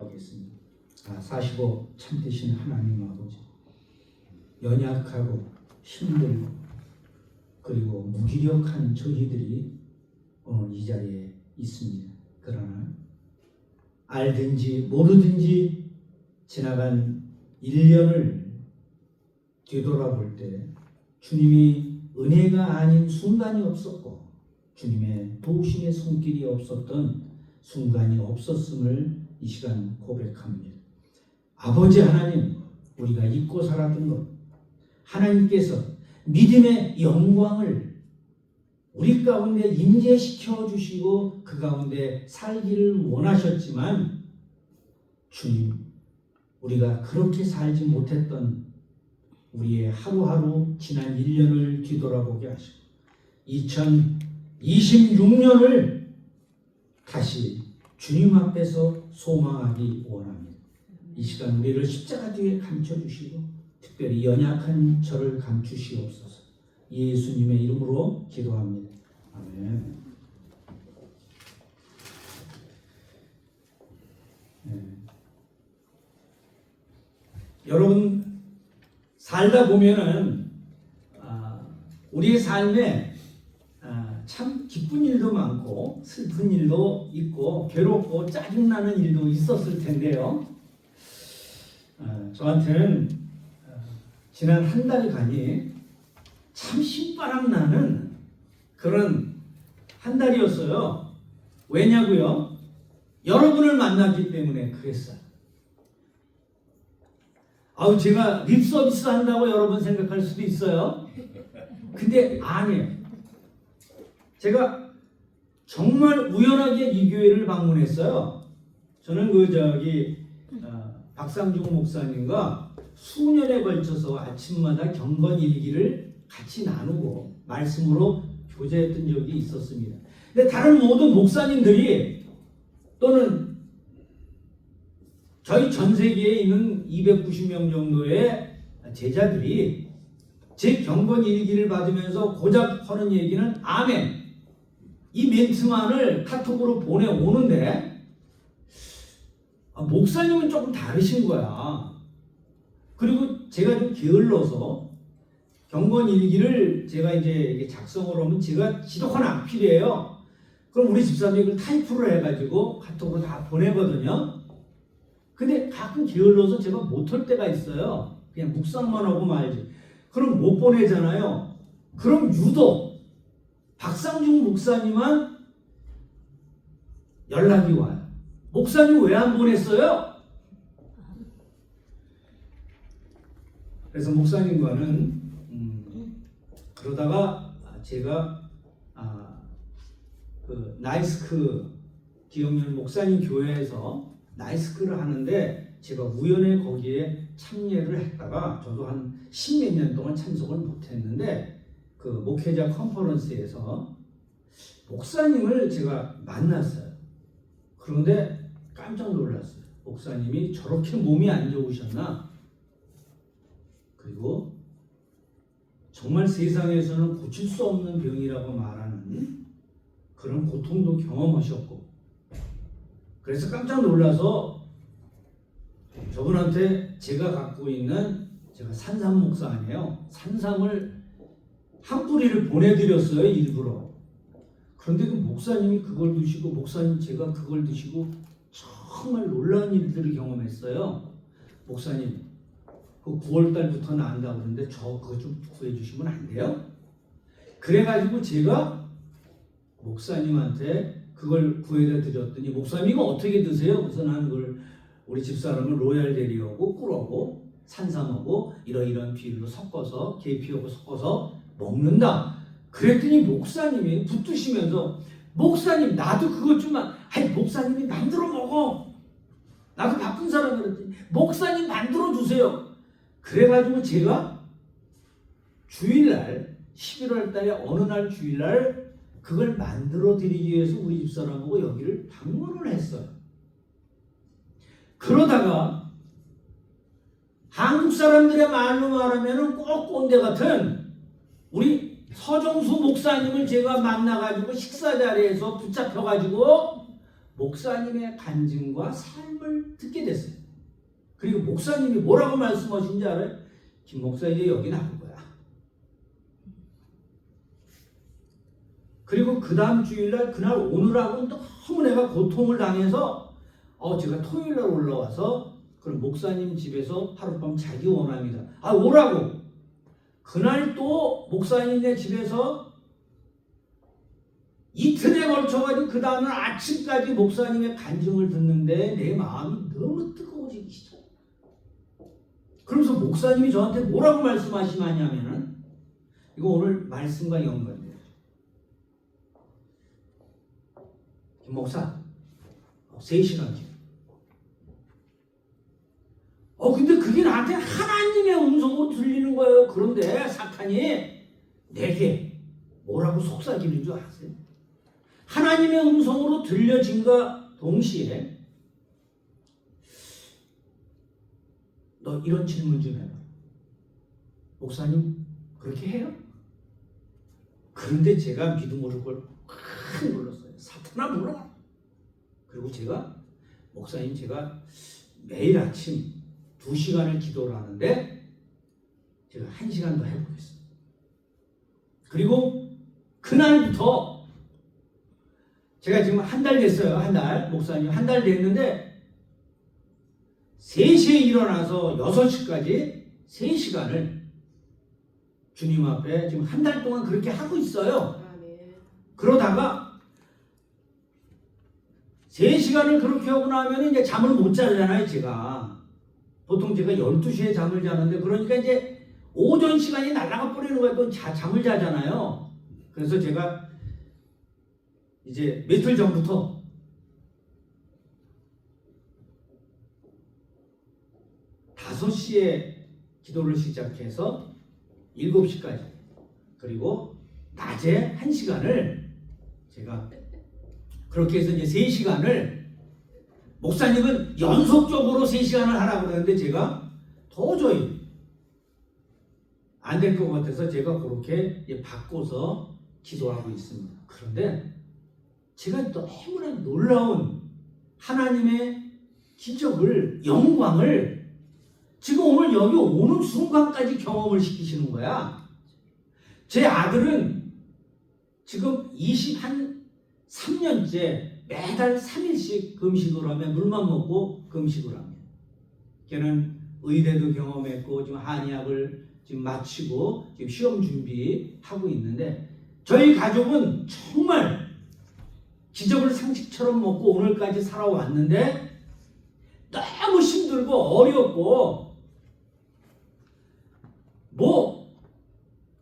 하겠습니다. 사시고 참되신 하나님 아버지, 연약하고 힘들고 그리고 무기력한 저희들이 오늘 이 자리에 있습니다. 그러나 알든지 모르든지 지나간 1년을 뒤돌아볼 때 주님이 은혜가 아닌 순간이 없었고 주님의 도우심의 손길이 없었던 순간이 없었음을 이 시간 고백합니다. 아버지 하나님, 우리가 잊고 살았던 것, 하나님께서 믿음의 영광을 우리 가운데 임재시켜 주시고 그 가운데 살기를 원하셨지만 주님, 우리가 그렇게 살지 못했던 우리의 하루하루 지난 1년을 뒤돌아보게 하시고 2026년을 다시 주님 앞에서 소망하기 원합니다. 이 시간 우리를 십자가 뒤에 감춰주시고 특별히 연약한 저를 감추시옵소서. 예수님의 이름으로 기도합니다. 아멘. 여러분 살다 보면은 우리의 삶에 참 기쁜 일도 많고 슬픈 일도 있고 괴롭고 짜증나는 일도 있었을 텐데요. 저한테는 지난 한 달간이 참 신바람 나는 그런 한 달이었어요. 왜냐고요? 여러분을 만났기 때문에 그랬어요. 제가 립서비스 한다고 여러분 생각할 수도 있어요. 근데 아니에요. 제가 정말 우연하게 이 교회를 방문했어요. 저는 박상중 목사님과 수년에 걸쳐서 아침마다 경건 일기를 같이 나누고 말씀으로 교제했던 적이 있었습니다. 근데 다른 모든 목사님들이 또는 저희 전 세계에 있는 290명 정도의 제자들이 제 경건 일기를 받으면서 고작 하는 얘기는 아멘. 이 멘트만을 카톡으로 보내오는데 목사님은 조금 다르신 거야. 그리고 제가 좀 게을러서 경건 일기를 제가 이제 작성을 하면 제가 지독한 악필이에요. 그럼 우리 집사람이 이걸 타이프를 해가지고 카톡으로 다 보내거든요. 근데 가끔 게을러서 제가 못할 때가 있어요. 그냥 묵상만 하고 말지. 그럼 못 보내잖아요. 그럼 유독 박상중 목사님만 연락이 와요. 목사님 왜 안 보냈어요? 그래서 목사님과는 그러다가 제가 나이스크 기영렬 목사님 교회에서 나이스크를 하는데 제가 우연히 거기에 참여를 했다가 저도 한 10몇 년 동안 참석을 못했는데 그 목회자 컨퍼런스에서 목사님을 제가 만났어요. 그런데 깜짝 놀랐어요. 목사님이 저렇게 몸이 안 좋으셨나? 그리고 정말 세상에서는 고칠 수 없는 병이라고 말하는 그런 고통도 경험하셨고 그래서 깜짝 놀라서 저분한테 제가 갖고 있는 제가 산삼 목사 아니에요. 산삼을 한 뿌리를 보내드렸어요. 일부러. 그런데 그 목사님이 그걸 드시고 목사님 제가 그걸 드시고 정말 놀라운 일들을 경험했어요. 목사님 그 9월달부터 나은다고 그러는데 저 그거 좀 구해주시면 안 돼요? 그래가지고 제가 목사님한테 그걸 구해다 드렸더니 목사님 이거 어떻게 드세요? 그래서 나는 그걸 우리 집사람은 로얄 젤리하고 꿀하고 산삼하고 이런 비율로 섞어서 계피하고 섞어서 먹는다. 그랬더니 목사님이 붙드시면서 목사님 나도 그것 좀만 목사님이 만들어 먹어. 나도 바쁜 사람이랬더니 목사님 만들어 주세요. 그래가지고 제가 주일날 11월 달에 어느 날 주일날 그걸 만들어 드리기 위해서 우리 집사람하고 여기를 방문을 했어요. 그러다가 한국 사람들의 말로 말하면 꼭 꼰대 같은 우리 서정수 목사님을 제가 만나가지고 식사 자리에서 붙잡혀가지고 목사님의 간증과 삶을 듣게 그리고 목사님이 뭐라고 말씀하신지 알아요? 김 목사 이제 여기 나올 거야. 그리고 그 다음 주일날 그날 오느라고 너무 내가 고통을 당해서 제가 토요일날 올라와서 그럼 목사님 집에서 하룻밤 자기 원합니다. 아 오라고. 그날 또 목사님네 집에서 이틀에 걸쳐가지고 그 다음날 아침까지 목사님의 간증을 듣는데 내 마음이 너무 뜨거워지기 시작해요. 그러면서 목사님이 저한테 뭐라고 말씀하시냐면은 이거 오늘 말씀과 연관돼요. 김 목사 3시간이요. 근데 그게 나한테 하나님의 음성으로 들리는 거예요. 그런데 사탄이 내게 뭐라고 속삭이는 줄 아세요? 하나님의 음성으로 들려진과 동시에 너 이런 질문 좀 해봐. 목사님 그렇게 해요? 그런데 제가 믿음으로 그걸 확 눌렀어요. 사탄아 물러가. 그리고 제가 목사님 제가 매일 아침 2시간을 기도를 하는데 제가 1시간 더 해보겠습니다. 그리고 그날부터 제가 지금 한 달 됐어요. 한 달. 목사님 한 달 됐는데 3시에 일어나서 6시까지 3시간을 주님 앞에 지금 한 달 동안 그렇게 하고 있어요. 그러다가 3시간을 그렇게 하고 나면 이제 잠을 못 자잖아요. 제가 보통 제가 12시에 잠을 자는데 그러니까 이제 오전 시간이 날아가 버리는 거예요. 또 잠을 자잖아요. 그래서 제가 이제 며칠 전부터 5시에 기도를 시작해서 7시까지 그리고 낮에 1시간을 제가 그렇게 해서 이제 3시간을 목사님은 연속적으로 3시간을 하라고 그러는데 제가 도저히 안 될 것 같아서 제가 그렇게 바꿔서 기도하고 있습니다. 그런데 제가 너무나 놀라운 하나님의 기적을, 영광을 지금 오늘 여기 오는 순간까지 경험을 시키시는 거야. 제 아들은 지금 23년째 매달 3일씩 금식을 하면 물만 먹고 금식을 합니다. 걔는 의대도 경험했고 지금 한의학을 지금 마치고 지금 시험 준비하고 있는데 저희 가족은 정말 기적을 상식처럼 먹고 오늘까지 살아왔는데 너무 힘들고 어렵고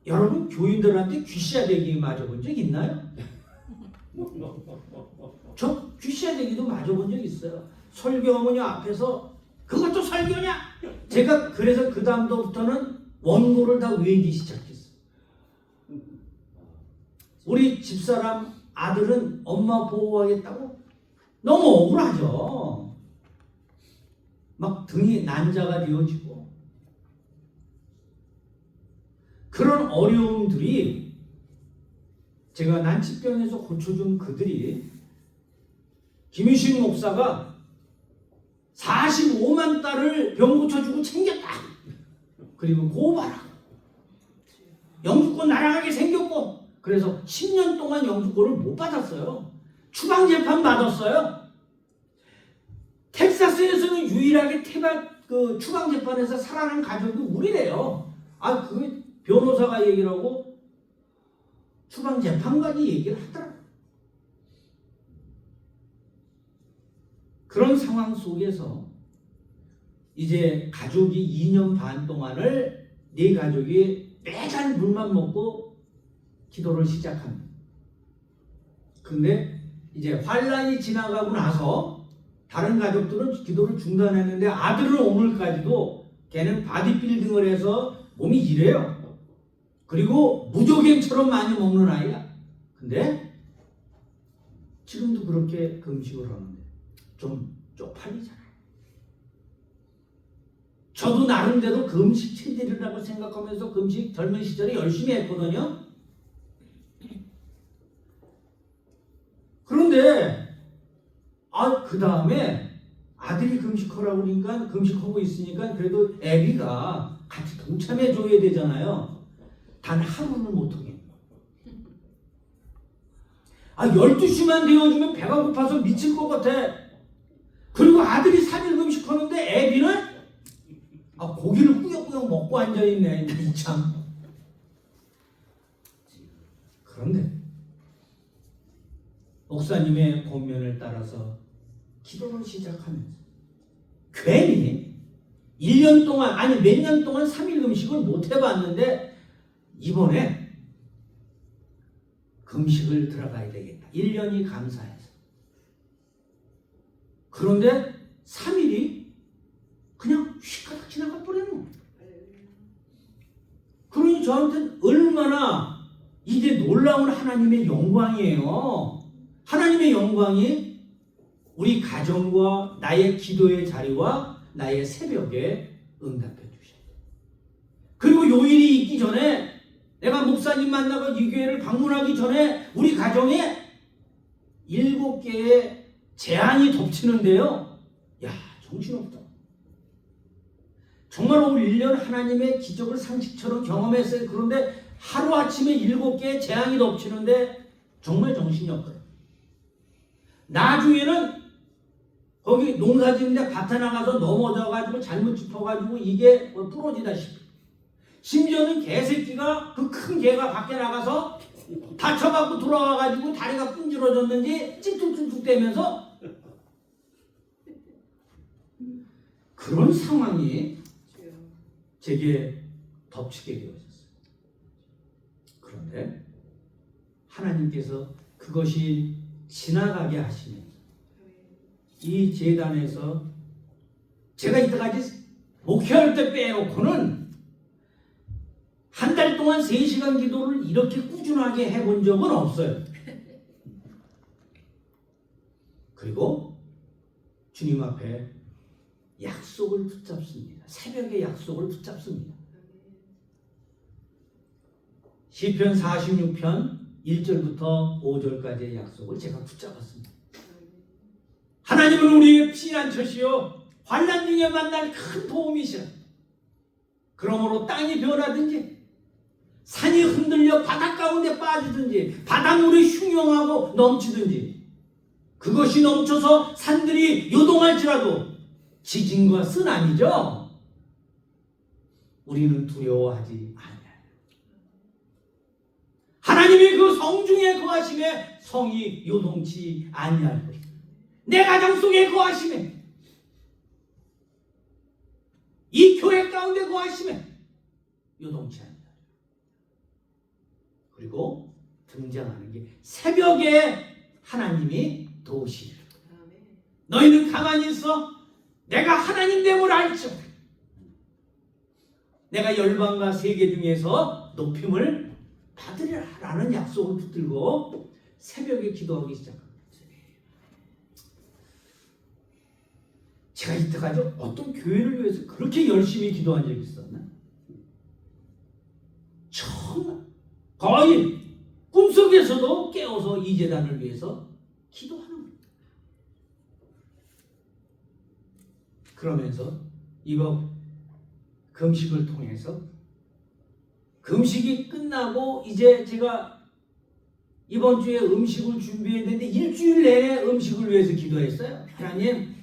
여러분 교인들한테 귀시야대기 맞아본 적 있나요? 저 귀시야대기도 맞아본 적 있어요. 설교 어머니 앞에서 그것도 설교냐? 제가 그래서 그 다음부터는 원고를 다 외우기 시작했어요. 우리 집사람 아들은 엄마 보호하겠다고 너무 억울하죠. 막 등이 난자가 되어지고 그런 어려움들이 제가 난치병에서 고쳐준 그들이 김유신 목사가 45만 달을 병 고쳐주고 챙겼다. 그리고 고발하고 영주권 날아가게 생겼고 그래서 10년 동안 영주권을 못 받았어요. 추방재판 받았어요. 텍사스에서는 유일하게 추방재판에서 살아난 가족이 우리래요. 그 변호사가 얘기를 하고 추방재판관이 얘기를 하더라고요. 그런 상황 속에서 이제 가족이 2년 반 동안을 네 가족이 매달 물만 먹고 기도를 시작합니다. 근데 이제 환란이 지나가고 나서 다른 가족들은 기도를 중단했는데 아들은 오늘까지도 걔는 바디빌딩을 해서 몸이 이래요. 그리고 무조갱처럼 많이 먹는 아이야. 근데 지금도 그렇게 금식을 하는데 좀 쪽팔리잖아요. 저도 나름대로 금식 체질이라고 생각하면서 금식 젊은 시절에 열심히 했거든요. 그런데 그 다음에 아들이 금식하라고 그러니까 금식하고 있으니까 그래도 애비가 같이 동참해 줘야 되잖아요. 단 하루는 못하게. 12시만 되어주면 배가 고파서 미칠 것 같아. 그리고 아들이 3일 금식하는데 애비는 고기를 꾸역꾸역 먹고 앉아있네. 참. 그런데 목사님의 권면을 따라서 기도를 시작하면서 괜히 1년 동안 몇 년 동안 3일 금식을 못 해봤는데 이번에 금식을 들어가야 되겠다. 1년이 감사해서. 그런데 3일이 그냥 휙가닥 지나가 버렸노. 그러니 저한테는 얼마나 이게 놀라운 하나님의 영광이에요. 하나님의 영광이 우리 가정과 나의 기도의 자리와 나의 새벽에 응답해 주셔요. 그리고 요일이 있기 전에 내가 목사님 만나고 이 교회를 방문하기 전에 우리 가정에 7개의 재앙이 덮치는데요. 야, 정신없다. 정말 올 1년 하나님의 기적을 상식처럼 경험했어요. 그런데 하루아침에 7개의 재앙이 덮치는데 정말 정신이 없더라고요. 나중에는 거기 농사 짓는데 밭에 나가서 넘어져가지고 잘못 짚어가지고 이게 부러지다시피. 심지어는 개새끼가 그 큰 개가 밖에 나가서 다쳐갖고 돌아와가지고 다리가 끈질어졌는지 찡뚝찡뚝대면서 그런 상황이 제게 덮치게 되어졌어요. 그런데 하나님께서 그것이 지나가게 하시면서 이 재단에서 제가 이때까지 목회할 때 빼놓고는 한 달 동안 3시간 기도를 이렇게 꾸준하게 해본 적은 없어요. 그리고 주님 앞에 약속을 붙잡습니다. 새벽에 약속을 붙잡습니다. 시편 46편 1절부터 5절까지의 약속을 제가 붙잡았습니다. 하나님은 우리의 피난처시요 환난 중에 만날 큰 도움이시라. 그러므로 땅이 변하든지 산이 흔들려 바닷 가운데 빠지든지 바닷물이 흉용하고 넘치든지 그것이 넘쳐서 산들이 요동할지라도 지진과 쓰나미죠. 우리는 두려워하지 아니하리라. 하나님의 그 성중에 거하심에 성이 요동치 아니할 것이다. 내 가정 속에 거하심에 이 교회 가운데 거하심에 요동치 아니하리라. 그리고 등장하는 게 새벽에 하나님이 도우시리라. 너희는 가만히 있어 내가 하나님 됨을 알죠. 내가 열방과 세계 중에서 높임을 받으리라라는 약속을 붙들고 새벽에 기도하기 시작합니다. 제가 이때까지 어떤 교회를 위해서 그렇게 열심히 기도한 적이 있었나? 처음 거의 꿈속에서도 깨어서 이 재단을 위해서 기도하는 거예요. 그러면서 이거 금식을 통해서 금식이 끝나고 이제 제가 이번 주에 음식을 준비했는데 일주일 내내 음식을 위해서 기도했어요. 하나님,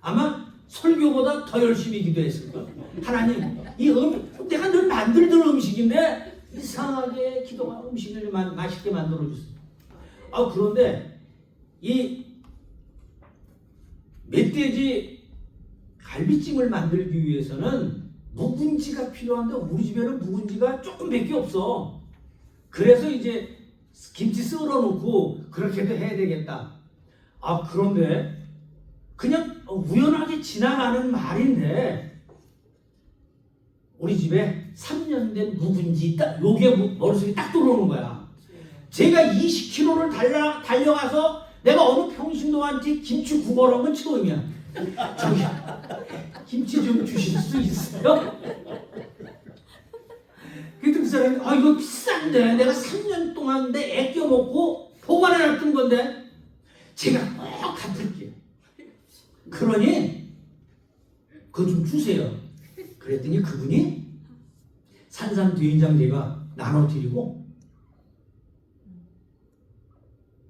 아마 설교보다 더 열심히 기도했을 거예요. 하나님, 내가 늘 만들던 음식인데 이상하게 기도가 음식을 맛있게 만들어주세요. 그런데 이 멧돼지 갈비찜을 만들기 위해서는 묵은지가 필요한데 우리 집에는 묵은지가 조금밖에 없어. 그래서 이제 김치 썰어 놓고 그렇게도 해야 되겠다. 그런데 그냥 우연하게 지나가는 말인데 우리 집에 3년 된 묵은지 딱 요게 머릿속에 딱 들어오는 거야. 제가 20km를 달려가서 내가 어느 평신도한테 김치 구걸한 건 처음이야. 저기 김치 좀 주실 수 있어요? 그랬더니 그 사람이 이거 비싼데 내가 3년 동안 내 아껴 먹고 보관해 놨던 건데 제가 꼭 갚을게요. 그러니 그거 좀 주세요. 그랬더니 그분이 산삼두인장 제가 나눠드리고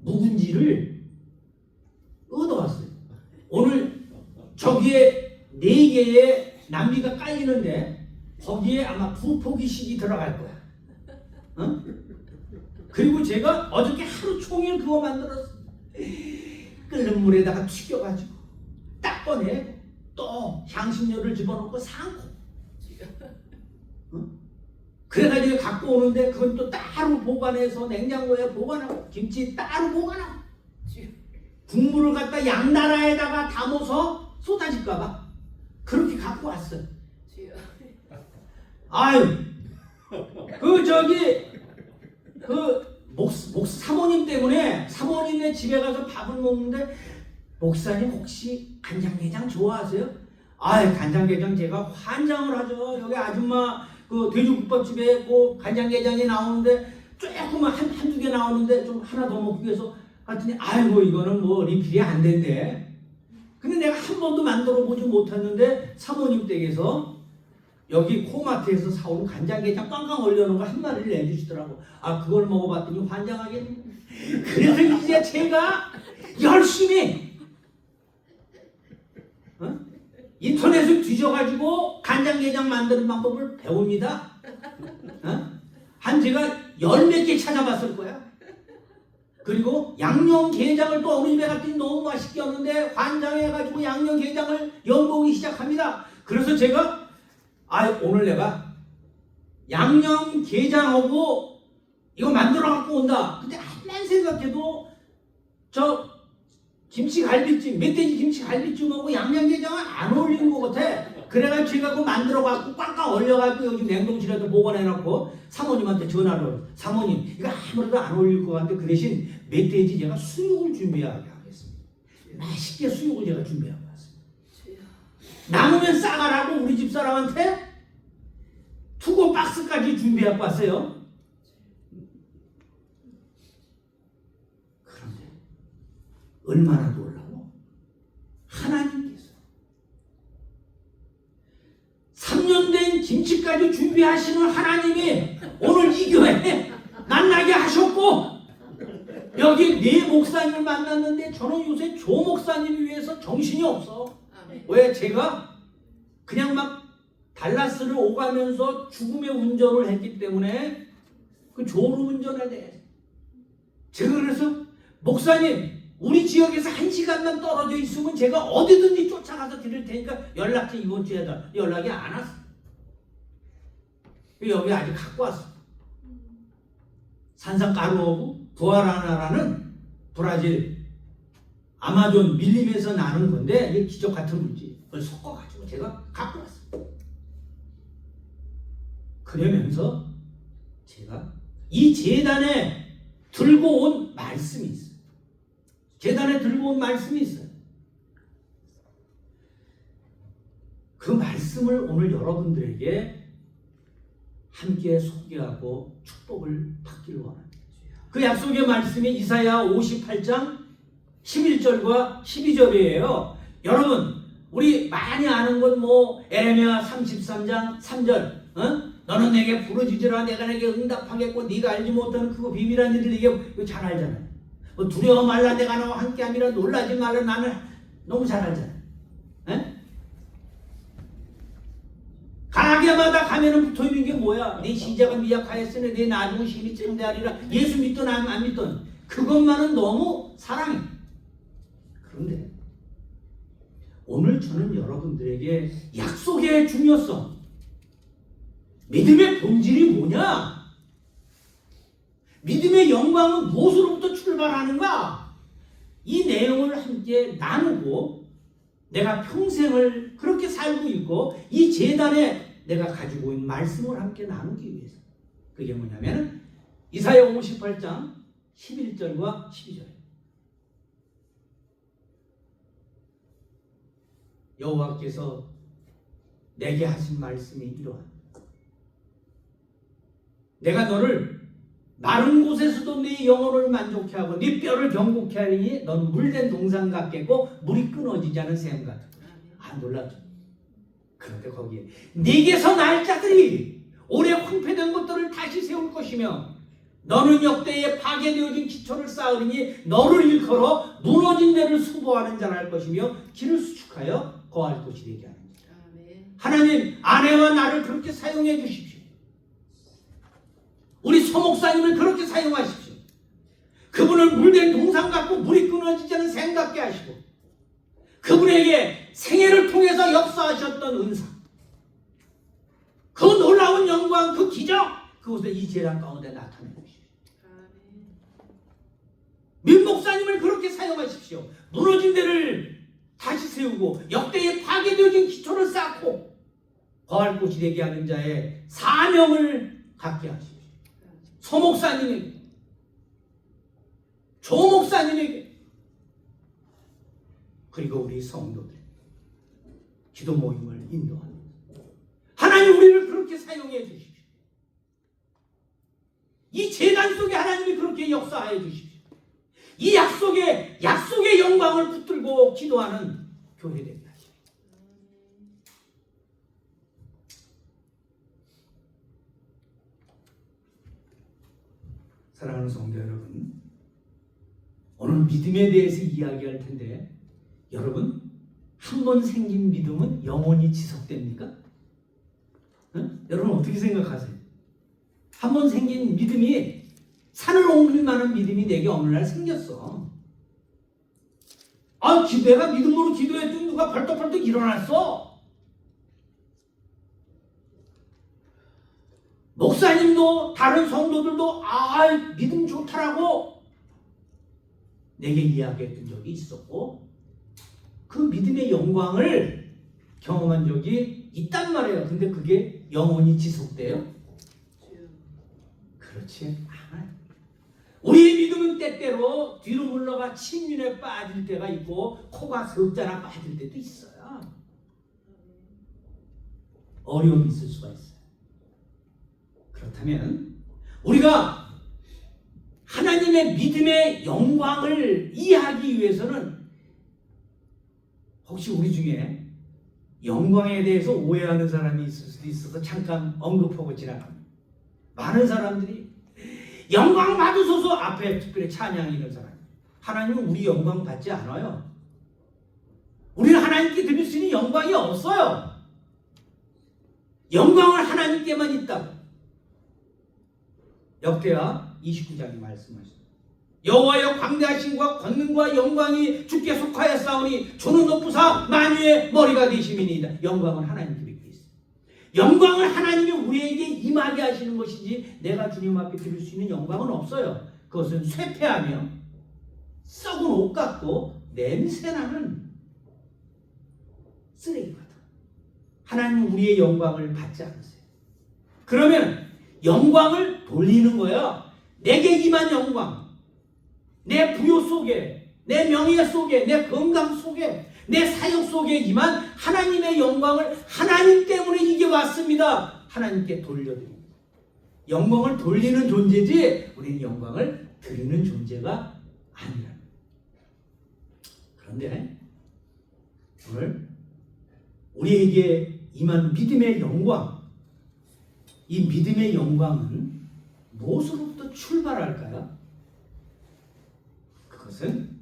묵은지를 얻어왔어요. 오늘 저기에 4개의 남비가 깔리는데 거기에 아마 2포기씩이 들어갈 거야. 어? 그리고 제가 어저께 하루 종일 그거 만들었어. 끓는 물에다가 튀겨가지고 딱 꺼내고 또 향신료를 집어넣고 삶고 그래가지고 갖고 오는데 그건 또 따로 보관해서 냉장고에 보관하고 김치 따로 보관하고 국물을 갖다 양나라에다가 담아서 쏟아질까봐 그렇게 갖고 왔어요. 아유 사모님 때문에 사모님네 집에 가서 밥을 먹는데 목사님 혹시 간장게장 좋아하세요? 아유 간장게장 제가 환장을 하죠. 여기 아줌마 그 돼지국밥집에 그 간장게장이 나오는데 조금만 한두 개 나오는데 좀 하나 더 먹기 위해서 하더니 아이고 이거는 뭐 리필이 안 된대. 근데 내가 한 번도 만들어 보지 못했는데 사모님 댁에서 여기 코마트에서 사온 간장게장 꽝꽝 얼려놓은 거 한 마리를 내주시더라고. 아 그걸 먹어봤더니 환장하겠네. 그래서 이제 제가 열심히 인터넷을 뒤져가지고 간장게장 만드는 방법을 배웁니다. 한 제가 10몇 개 찾아봤을 거야. 그리고 양념게장을 또 어느 집에 갔더니 너무 맛있게 하는데 환장해가지고 양념게장을 연구하기 시작합니다. 그래서 제가 오늘 내가 양념게장하고 이거 만들어 갖고 온다. 근데 한만 생각해도 저 김치갈비찜, 멧돼지 김치갈비찜하고 양념게장은 안 어울리는 것 같아. 그래가지고 제가 그거 만들어갖고 꽉꽉 얼려갖고 여기 냉동실에다 보관해놓고 사모님한테 전화를 해요. 사모님 이거 아무래도 안 어울릴 것 같은데 그 대신 멧돼지 제가 수육을 준비하게 하겠습니다. 맛있게 수육을 제가 준비하고 왔습니다. 남으면 싸가라고 우리 집 사람한테 투고 박스까지 준비하고 왔어요. 얼마나 놀라워? 하나님께서 3년 된 김치까지 준비하시는 하나님이 오늘 이 교회에 만나게 하셨고 여기 4 목사님을 만났는데 저는 요새 조 목사님을 위해서 정신이 없어. 왜? 제가 그냥 막 달라스를 오가면서 죽음의 운전을 했기 때문에 그 졸음 운전에 대해서 제가 그래서 목사님 우리 지역에서 1시간만 떨어져 있으면 제가 어디든지 쫓아가서 드릴 테니까 연락해 이번 주에 해달. 연락이 안 왔어. 여기 아직 갖고 왔어. 산삼가루하고 구아라나라는 브라질 아마존 밀림에서 나는 건데 이게 기적 같은 물질. 그걸 섞어가지고 제가 갖고 왔어. 그러면서 제가 이 제단에 들고 온 말씀이 있어요. 제단에 들고 온 말씀이 있어요. 그 말씀을 오늘 여러분들에게 함께 소개하고 축복을 받기를 원합니다. 그 약속의 말씀이 이사야 58장 11절과 12절이에요. 여러분 우리 많이 아는 건 뭐 에레미야 33장 3절 너는 내게 부르짖으라 내가 내게 응답하겠고 네가 알지 못하는 그거 비밀한 일을 이거 잘 알잖아요. 두려워 말라 내가 너와 함께함이라 놀라지 말라 나는 너무 잘 알잖아요. 가게마다 가면은 붙어있는 게 뭐야? 내 시작은 미약하였으니 내 나중은 심히 증대하리라. 예수 믿든 안 믿든 그것만은 너무 사랑해. 그런데 오늘 저는 여러분들에게 약속의 중요성, 믿음의 본질이 뭐냐? 믿음의 영광은 무엇으로부터 출발하는가? 이 내용을 함께 나누고 내가 평생을 그렇게 살고 있고 이 제단에 내가 가지고 있는 말씀을 함께 나누기 위해서. 그게 뭐냐면 이사야 58장 11절과 12절. 여호와께서 내게 하신 말씀이 이러한 내가 너를 마른 곳에서도 네 영혼을 만족해 하고 네 뼈를 경고케 하리니 넌 물된 동상 같겠고 물이 끊어지지 않은 샘 같아. 놀랍죠. 그런데 거기에 네게서 날 자들이 오래 황폐된 것들을 다시 세울 것이며 너는 역대에 파괴되어진 기초를 쌓으리니 너를 일컬어 무너진 데를 수보하는 자라 할 것이며 길을 수축하여 거할 곳이 되게 하는 자. 하나님, 아내와 나를 그렇게 사용해 주십시오. 우리 서목사님을 그렇게 사용하십시오. 그분을 물된 동상 같고 물이 끊어지지 않은 샘 같게 하시고 그분에게 생애를 통해서 역사하셨던 은사, 그 놀라운 영광, 그 기적, 그것을 이 재단 가운데 나타내 주십시오. 민 목사님을 그렇게 사용하십시오. 무너진 데를 다시 세우고 역대에 파괴되어진 기초를 쌓고 거할 곳이 되게 하는 자의 사명을 갖게 하십시오. 서목사님에게, 조목사님에게, 그리고 우리 성도들 기도 모임을 인도하는 하나님, 우리를 그렇게 사용해 주십시오. 이 재단 속에 하나님이 그렇게 역사해 주십시오. 이 약속의 영광을 붙들고 기도하는 교회 되게 하십시오. 사랑하는 성도 여러분, 오늘 믿음에 대해서 이야기할 텐데, 여러분, 한 번 생긴 믿음은 영원히 지속됩니까? 여러분 어떻게 생각하세요? 한 번 생긴 믿음이 산을 옮길 만한 믿음이 내게 어느 날 생겼어. 내가 믿음으로 기도했더니 누가 벌떡벌떡 일어났어. 목사님도 다른 성도들도 믿음 좋다라고 내게 이야기했던 적이 있었고 그 믿음의 영광을 경험한 적이 있단 말이에요. 근데 그게 영원히 지속돼요? 그렇지 않아요. 우리의 믿음은 때때로 뒤로 물러가 침륜에 빠질 때가 있고 코가 석자나 빠질 때도 있어요. 어려움이 있을 수가 있어요. 그렇다면 우리가 하나님의 믿음의 영광을 이해하기 위해서는 혹시 우리 중에 영광에 대해서 오해하는 사람이 있을 수도 있어서 잠깐 언급하고 지나갑니다. 많은 사람들이 영광 받으소서 앞에 특별히 찬양이 있는 사람, 하나님은 우리 영광 받지 않아요. 우리는 하나님께 드릴 수 있는 영광이 없어요. 영광은 하나님께만 있다고 역대하 29장이 말씀하십니다. 여호와여, 광대하심과 권능과 영광이 주께 속하였사오니 주는 높으사 만유의 머리가 되심이니이다. 영광은 하나님께 있습니다. 영광을 하나님이 우리에게 임하게 하시는 것이지 내가 주님 앞에 드릴 수 있는 영광은 없어요. 그것은 쇠폐하며 썩은 옷 같고 냄새나는 쓰레기 같아. 하나님은 우리의 영광을 받지 않으세요. 그러면 영광을 돌리는 거예요. 내게 임한 영광, 내 부요 속에, 내 명예 속에, 내 건강 속에, 내 사역 속에 임한 하나님의 영광을 하나님 때문에 이게 왔습니다. 하나님께 돌려드립니다. 영광을 돌리는 존재지 우리는 영광을 드리는 존재가 아니라. 그런데 오늘 우리에게 임한 믿음의 영광, 이 믿음의 영광은 무엇으로부터 출발할까요? 그것은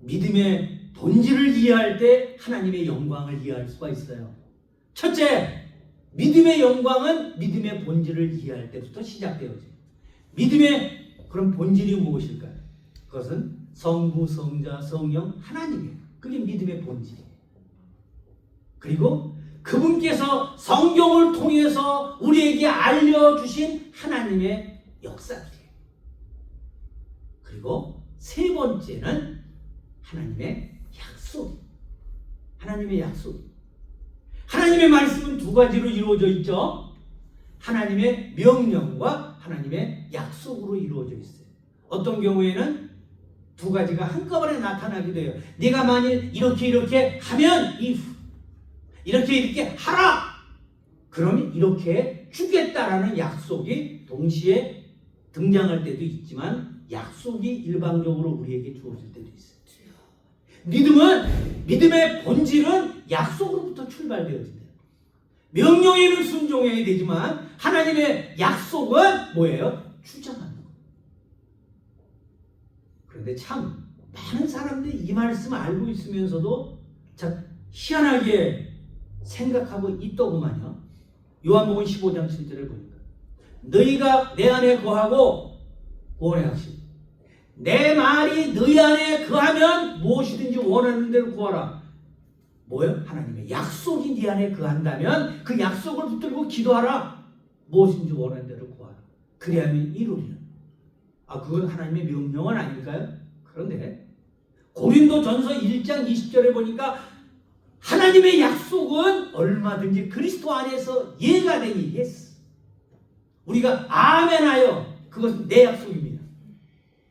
믿음의 본질을 이해할 때 하나님의 영광을 이해할 수가 있어요. 첫째, 믿음의 영광은 믿음의 본질을 이해할 때부터 시작되어져요. 믿음의 그런 본질이 무엇일까요? 그것은 성부, 성자, 성령, 하나님이에요. 그게 믿음의 본질이에요. 그리고 그분께서 성경을 통해서 우리에게 알려주신 하나님의 역사들이에요. 그리고 세 번째는 하나님의 약속. 하나님의 약속. 하나님의 말씀은 두 가지로 이루어져 있죠. 하나님의 명령과 하나님의 약속으로 이루어져 있어요. 어떤 경우에는 두 가지가 한꺼번에 나타나기도 해요. 네가 만일 이렇게 하면 이렇게 하라! 그러면 이렇게 주겠다라는 약속이 동시에 등장할 때도 있지만 약속이 일방적으로 우리에게 주어질 때도 있어요. 믿음의 본질은 약속으로부터 출발되어진대요. 명령에는 순종해야 되지만 하나님의 약속은 뭐예요? 주장하는 거예요. 그런데 참 많은 사람들이 이 말씀을 알고 있으면서도 참 희한하게 생각하고 있더구만요. 요한복음 15장 7절을 보니까 너희가 내 안에 거하고 구원의 확신, 내 말이 너희 안에 거하면 무엇이든지 원하는 대로 구하라. 뭐예요? 하나님의 약속이 네 안에 거한다면 그 약속을 붙들고 기도하라. 무엇인지 원하는 대로 구하라. 그리하면 이루리라. 그건 하나님의 명령은 아닐까요? 그런데 고린도전서 1장 20절에 보니까 하나님의 약속은 얼마든지 그리스도 안에서 예가 되니 예스. 우리가 아멘하여 그것은 내 약속입니다.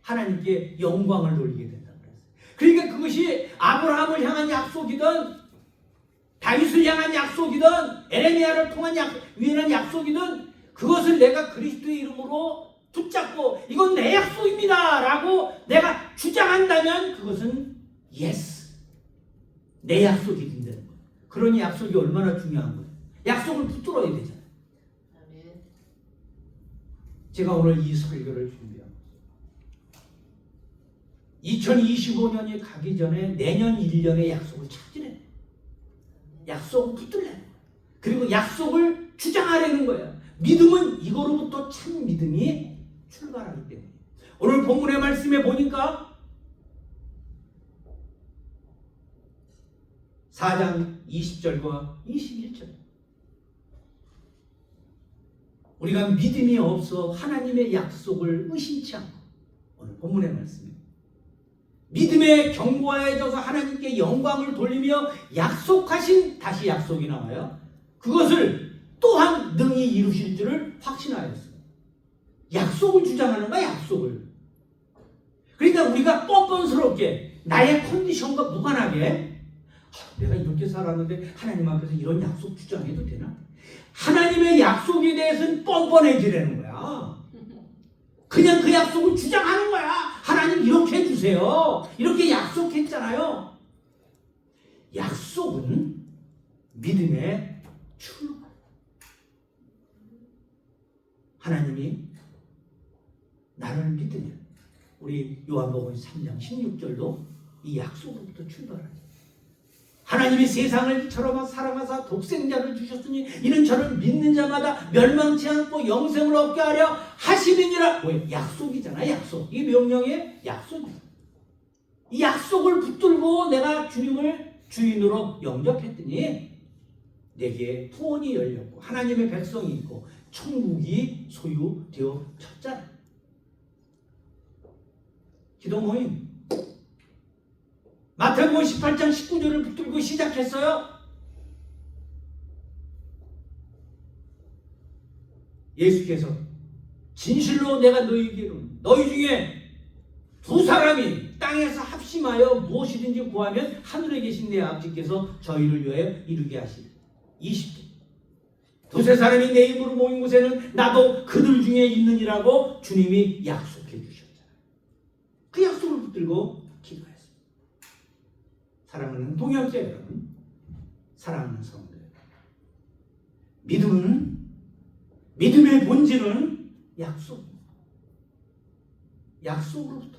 하나님께 영광을 돌리게 된다고 그랬어요. 그러니까 그것이 아브라함을 향한 약속이든 다윗을 향한 약속이든 에레미야를 통한 위한 약속이든 그것을 내가 그리스도의 이름으로 붙잡고 이건 내 약속입니다 라고 내가 주장한다면 그것은 예스. 내 약속이 된다는 거예요. 그러니 약속이 얼마나 중요한 거예요. 약속을 붙들어야 되잖아요. 제가 오늘 이 설교를 준비합니다. 2025년이 가기 전에 내년 1년의 약속을 찾으래. 약속을 붙들래. 그리고 약속을 주장하려는 거예요. 믿음은 이거로부터 참 믿음이 출발하기 때문에. 오늘 본문의 말씀에 보니까 4장 20절과 21절. 우리가 믿음이 없어 하나님의 약속을 의심치 않고 오늘 본문의 말씀입니다. 믿음의 경고에 져서 하나님께 영광을 돌리며 약속하신 다시 약속이 나와요. 그것을 또한 능히 이루실 줄을 확신하였어요. 약속을 주장하는 거야, 약속을. 그러니까 우리가 뻔뻔스럽게 나의 컨디션과 무관하게 내가 이렇게 살았는데 하나님 앞에서 이런 약속 주장해도 되나? 하나님의 약속에 대해서는 뻔뻔해지라는 거야. 그냥 그 약속을 주장하는 거야. 하나님 이렇게 해주세요. 이렇게 약속했잖아요. 약속은 믿음의 출발. 하나님이 나를 믿으면 우리 요한복음 3장 16절도 이 약속으로부터 출발하죠. 하나님이 세상을 이처럼 사랑하사 독생자를 주셨으니 이는 저를 믿는 자마다 멸망치 않고 영생을 얻게 하려 하시느니라. 왜? 약속이잖아. 약속. 이 명령의 약속이야. 이 약속을 붙들고 내가 주님을 주인으로 영접했더니 내게 구원이 열렸고 하나님의 백성이 있고 천국이 소유되어졌잖아. 기도 모임 마태복음 18장 19절을 붙들고 시작했어요. 예수께서 진실로 내가 너희에게 이르노니 너희 중에 두 사람이 땅에서 합심하여 무엇이든지 구하면 하늘에 계신 내 아버지께서 저희를 위하여 이루게 하시리. 20절. 두세 사람이 내 입으로 모인 곳에는 나도 그들 중에 있느니라고 주님이 약속해 주셨잖아요. 그 약속을 붙들고 기도했어요. 사랑하는 동역자 여러분, 사랑하는 성도 여러분, 믿음의 본질은 약속입니다. 약속으로부터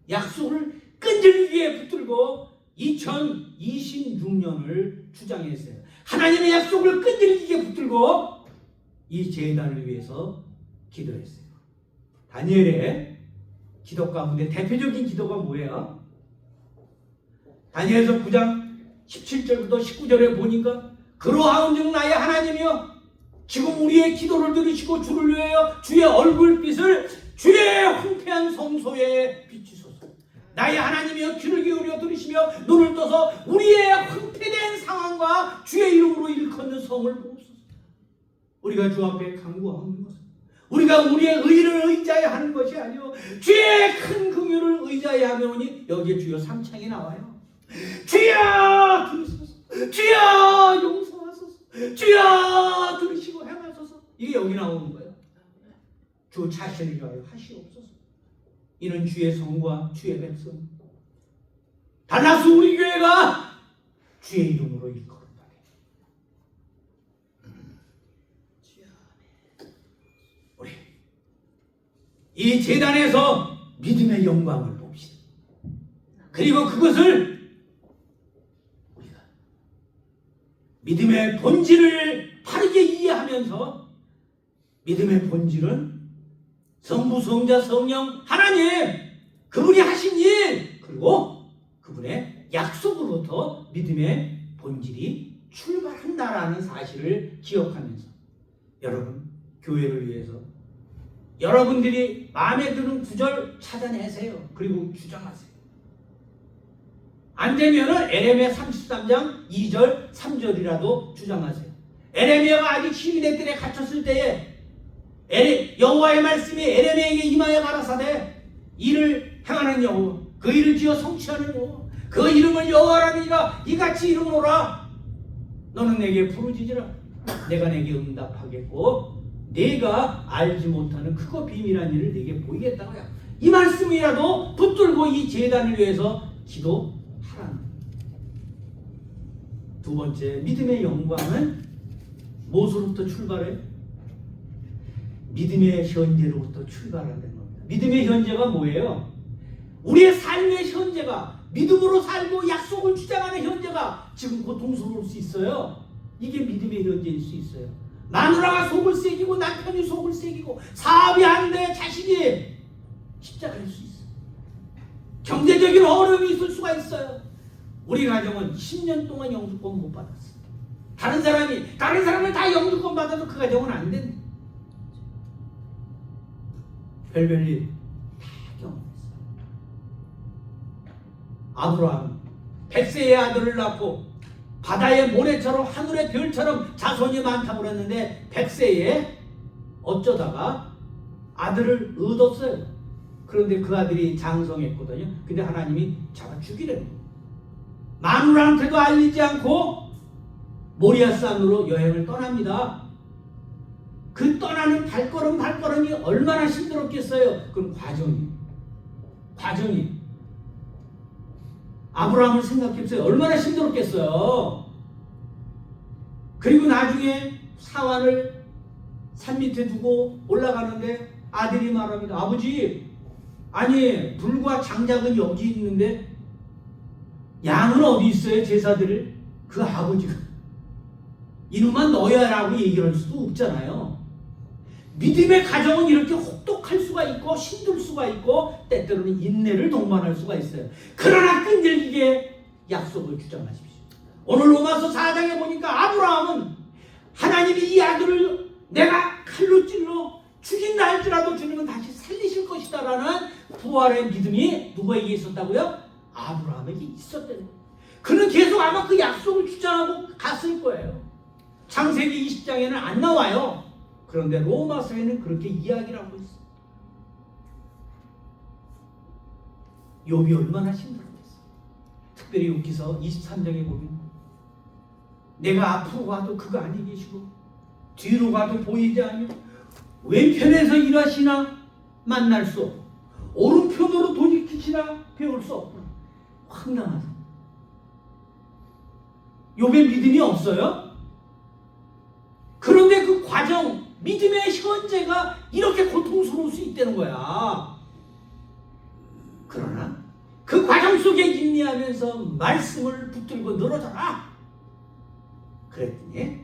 약속을 끈질기게 붙들고 2026년을 주장했어요. 하나님의 약속을 끈질기게 붙들고 이 재단을 위해서 기도했어요. 다니엘의 기도 가운데 대표적인 기도가 뭐예요? 다니엘서 9장 17절부터 19절에 보니까 그러하온즉 나의 하나님이여 지금 우리의 기도를 들으시고 주를 위하여 주의 얼굴빛을 주의 황폐한 성소에 비추소서. 나의 하나님이여 귀를 기울여 들으시며 눈을 떠서 우리의 황폐된 상황과 주의 이름으로 일컫는 성을 보옵소서. 우리가 주 앞에 간구하는 것은 우리가 우리의 의를 의지하여 하는 것이 아니오 주의 큰 긍휼을 의지하여 하오니 여기에 주여 3창이 나와요. 주여 들으소서, 주여 용서하소서, 주여 들으시고 행하소서. 이게 여기 나오는 거예요. 주 자신을 위하여 하시옵소서. 이는 주의 성과 주의 백성 달라스 우리 교회가 주의 이름으로 일컬음하게 우리 이 제단에서 믿음의 영광을 봅시다. 그리고 그것을 우리가 믿음의 본질을 바르게 이해하면서 믿음의 본질은 성부, 성자, 성령, 하나님 그분이 하신 일 그리고 그분의 약속으로부터 믿음의 본질이 출발한다라는 사실을 기억하면서 여러분 교회를 위해서 여러분들이 마음에 드는 구절 찾아내세요. 그리고 주장하세요. 안 되면은 에레미야 33장 2절 3절이라도 주장하세요. 에레미야가 아직 시민의 뜰에 갇혔을 때에 여호와의 말씀이 에레미야에게 임하여 가라사대 이를 행하는 여호와 그 일을 지어 성취하는 여호와 그 이름을 여호와라니라 이같이 이름으로라 너는 내게 부르짖으라 내가 내게 응답하겠고 내가 알지 못하는 크고 비밀한 일을 내게 보이겠다고요. 이 말씀이라도 붙들고 이 제단을 위해서 기도하라는. 두 번째 믿음의 영광은 무엇으로부터 출발해? 믿음의 현재로부터 출발한다는 겁니다. 믿음의 현재가 뭐예요? 우리의 삶의 현재가 믿음으로 살고 약속을 주장하는 현재가 지금 고통스러울 수 있어요. 이게 믿음의 현재일 수 있어요. 마누라가 속을 새기고 남편이 속을 새기고 사업이 안 돼 자식이 십자가일 수 있어요. 경제적인 어려움이 있을 수가 있어요. 우리 가정은 10년 동안 영주권 못 받았어요. 다른 사람은 다 영주권 받아도 그 가정은 안 된다. 별별일 다 경험했어요. 아브라함 100세의 아들을 낳고 바다의 모래처럼 하늘의 별처럼 자손이 많다고 그랬는데 100세에 어쩌다가 아들을 얻었어요. 그런데 그 아들이 장성했거든요. 근데 하나님이 잡아 죽이려는 거예요. 마누라한테도 알리지 않고 모리아산으로 여행을 떠납니다. 그 떠나는 발걸음이 얼마나 힘들었겠어요. 그럼 과정이 아브라함을 생각해보세요. 얼마나 힘들었겠어요. 그리고 나중에 사환을 산 밑에 두고 올라가는데 아들이 말합니다. 아버지, 아니 불과 장작은 여기 있는데 양은 어디 있어요? 제사들을? 그 아버지가 이놈아 너야라고 얘기할 수도 없잖아요. 믿음의 가정은 이렇게 혹독할 수가 있고 힘들 수가 있고 때때로는 인내를 동반할 수가 있어요. 그러나 끈질기게 약속을 주장하십시오. 오늘 로마서 4장에 보니까 아브라함은 하나님이 이 아들을 내가 칼로 찔러 죽인다 할지라도 주님은 다시 살리실 것이다 라는 부활의 믿음이 누구에게 있었다고요? 아브라함에게 있었다는 거예요. 그는 계속 아마 그 약속을 주장하고 갔을 거예요. 창세기 20장에는 안 나와요. 그런데 로마서에는 그렇게 이야기를 하고 있어요. 욥이 얼마나 힘들었겠어요. 특별히 욥기서 23장에 보면 내가 앞으로 가도 그가 아니 계시고 뒤로 가도 보이지 않으며 왼편에서 일하시나 만날 수 없고 오른편으로 돌이키시나 배울 수 없고 황당하다. 욥의 믿음이 없어요? 그런데 그 과정 믿음의 현재가 이렇게 고통스러울 수 있다는 거야. 그러나 그 과정 속에 인내하면서 말씀을 붙들고 늘어져라. 그랬더니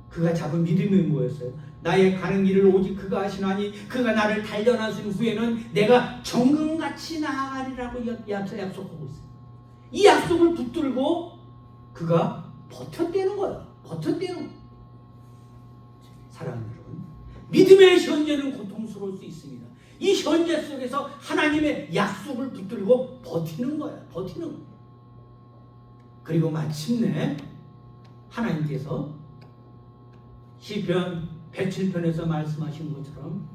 그가 잡은 믿음이 뭐였어요? 나의 가는 길을 오직 그가 하시나니 그가 나를 단련하신 후에는 내가 정금같이 나아가리라고 약속하고 있어요. 이 약속을 붙들고 그가 버텼다는 거예요. 버텼다는 거예요. 사랑하는 여러분, 믿음의 현재는 고통스러울 수 있습니다. 이 현재 속에서 하나님의 약속을 붙들고 버티는 거예요. 버티는 거예요. 그리고 마침내 하나님께서 시편 107편에서 말씀하신 것처럼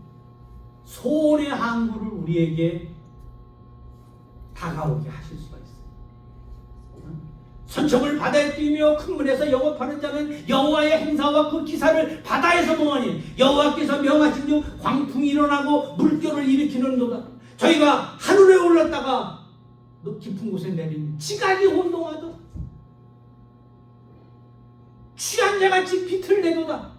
소원의 항구를 우리에게 다가오게 하실 수가 있어요. 선척을 바다에 뛰며 큰 물에서 영업하는 자는 여호와의 행사와 그 기사를 바다에서 보하니 여호와께서 명하신 중 광풍이 일어나고 물결을 일으키는도다. 저희가 하늘에 올랐다가 깊은 곳에 내리니 지각이 혼동하도다. 취한 자같이 빛을 내도다.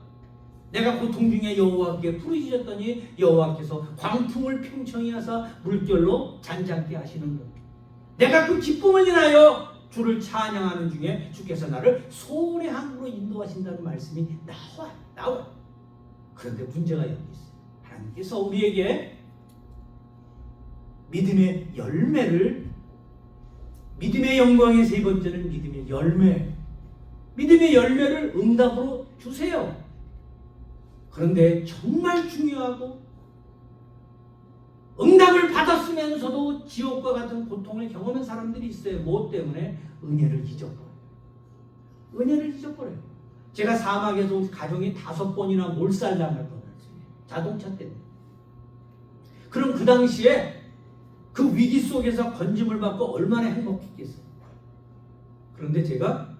내가 고통 중에 여호와께 부르짖었더니 여호와께서 광풍을 평청히 하사 물결로 잔잔케 하시는도다. 내가 그 기쁨을 인하여 주를 찬양하는 중에 주께서 나를 소원의 항구로 인도하신다는 말씀이 나와. 그런데 문제가 여기 있어요. 하나님께서 우리에게 믿음의 열매를, 믿음의 영광의 세 번째는 믿음의 열매, 믿음의 열매를 응답으로 주세요. 그런데 정말 중요하고 응답을 받았으면서도 지옥과 같은 고통을 경험한 사람들이 있어요. 무엇 때문에? 은혜를 잊어버려요. 은혜를 잊어버려요. 제가 사막에서 가정이 5번이나 몰살당할 뻔했어요. 자동차 때문에. 그럼 그 당시에 그 위기 속에서 건짐을 받고 얼마나 행복했겠어요. 그런데 제가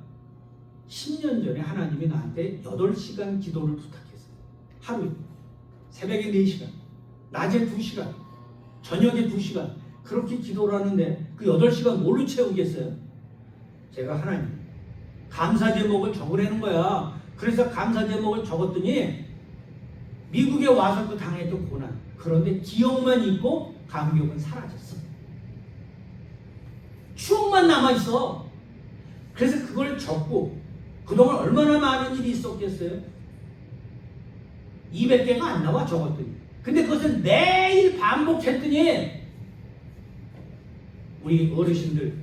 10년 전에 하나님이 나한테 8시간 기도를 부탁했어요. 하루에. 새벽에 4시간, 낮에 2시간, 저녁에 2시간 그렇게 기도를 하는데 그 8시간 뭘로 채우겠어요? 제가 하나님 감사 제목을 적으라는 거야. 그래서 감사 제목을 적었더니 미국에 와서 그 당했던 고난, 그런데 기억만 있고 감격은 사라졌어. 추억만 남아있어. 그래서 그걸 적고 그동안 얼마나 많은 일이 있었겠어요? 200개가 안 나와 적었더니. 근데 그것을 매일 반복했더니 우리 어르신들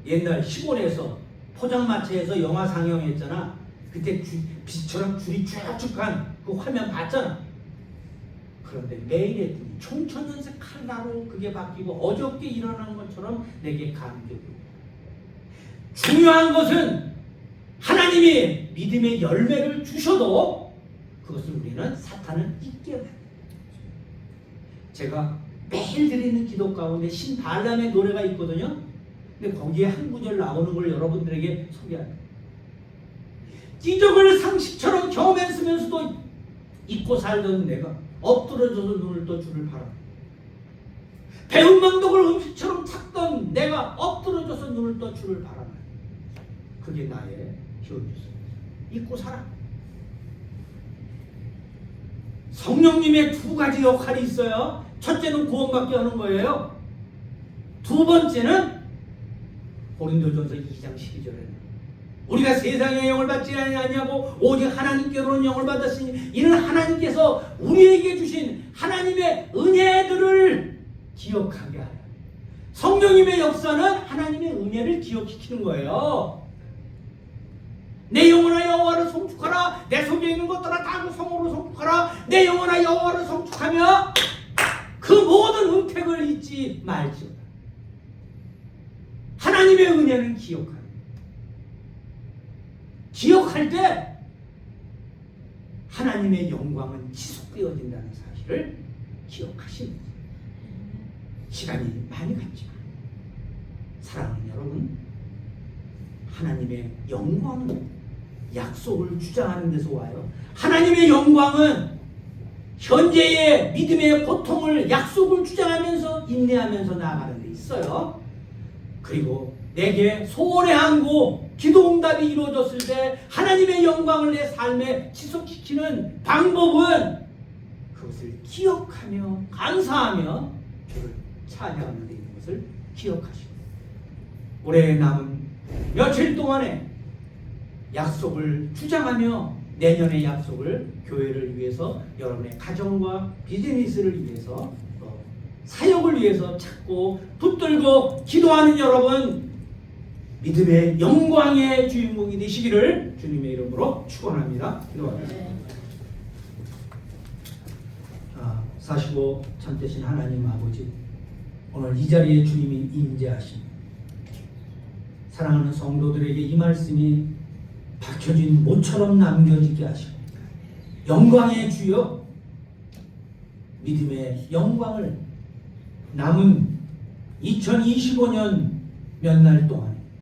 옛날 시골에서 포장마차에서 영화 상영했잖아. 그때 빛처럼 줄이 쭉쭉한 그 화면 봤잖아. 그런데 매일 했더니 총천연색 칼라로 그게 바뀌고 어저께 일어난 것처럼 내게 감격이. 중요한 것은 하나님이 믿음의 열매를 주셔도 그것을 우리는 사탄은 잊게 합니다. 제가 매일 드리는 기도 가운데 신발람의 노래가 있거든요. 근데 거기에 한 구절 나오는 걸 여러분들에게 소개합니다. 기적을 상식처럼 경험했으면서도 잊고 살던 내가 엎드러져서 눈을 떠 주를 바라. 배운 방독을 음식처럼 찾던 내가 엎드러져서 눈을 떠 주를 바라. 그게 나의 기억이었어요. 잊고 살아. 성령님의 2가지 역할이 있어요. 첫째는 구원받게 하는 거예요. 두 번째는 고린도전서 2장 12절에 우리가 세상의 영을 받지 아니하고 오직 하나님께로는 영을 받았으니 이는 하나님께서 우리에게 주신 하나님의 은혜들을 기억하게 하여. 성령님의 역사는 하나님의 은혜를 기억시키는 거예요. 내 영혼아 여호와를 송축하라. 내 속에 있는 것들아 다 그 성으로 송축하라. 내 영혼아 여호와를 송축하며 그 모든 은택을 잊지 말지어다. 하나님의 은혜는 기억하라. 기억할 때 하나님의 영광은 지속되어진다는 사실을 기억하십니다. 시간이 많이 갔지만 사랑하는 여러분, 하나님의 영광은 약속을 주장하는 데서 와요. 하나님의 영광은 현재의 믿음의 고통을 약속을 주장하면서 인내하면서 나아가는 데 있어요. 그리고 내게 소원의 항구 기도응답이 이루어졌을 때 하나님의 영광을 내 삶에 지속시키는 방법은 그것을 기억하며 감사하며 주를 찬양하는 데 있는 것을 기억하시고 올해 남은 며칠 동안에 약속을 주장하며 내년의 약속을 교회를 위해서 여러분의 가정과 비즈니스를 위해서 사역을 위해서 찾고 붙들고 기도하는 여러분 믿음의 영광의 주인공이 되시기를 주님의 이름으로 축원합니다. 기도합니다. 사시고 참되신 하나님 아버지, 오늘 이 자리에 주님이 임재하십니다. 사랑하는 성도들에게 이 말씀이 박혀진 모처럼 남겨지게 하시고 영광의 주여 믿음의 영광을 남은 2025년 몇 날 동안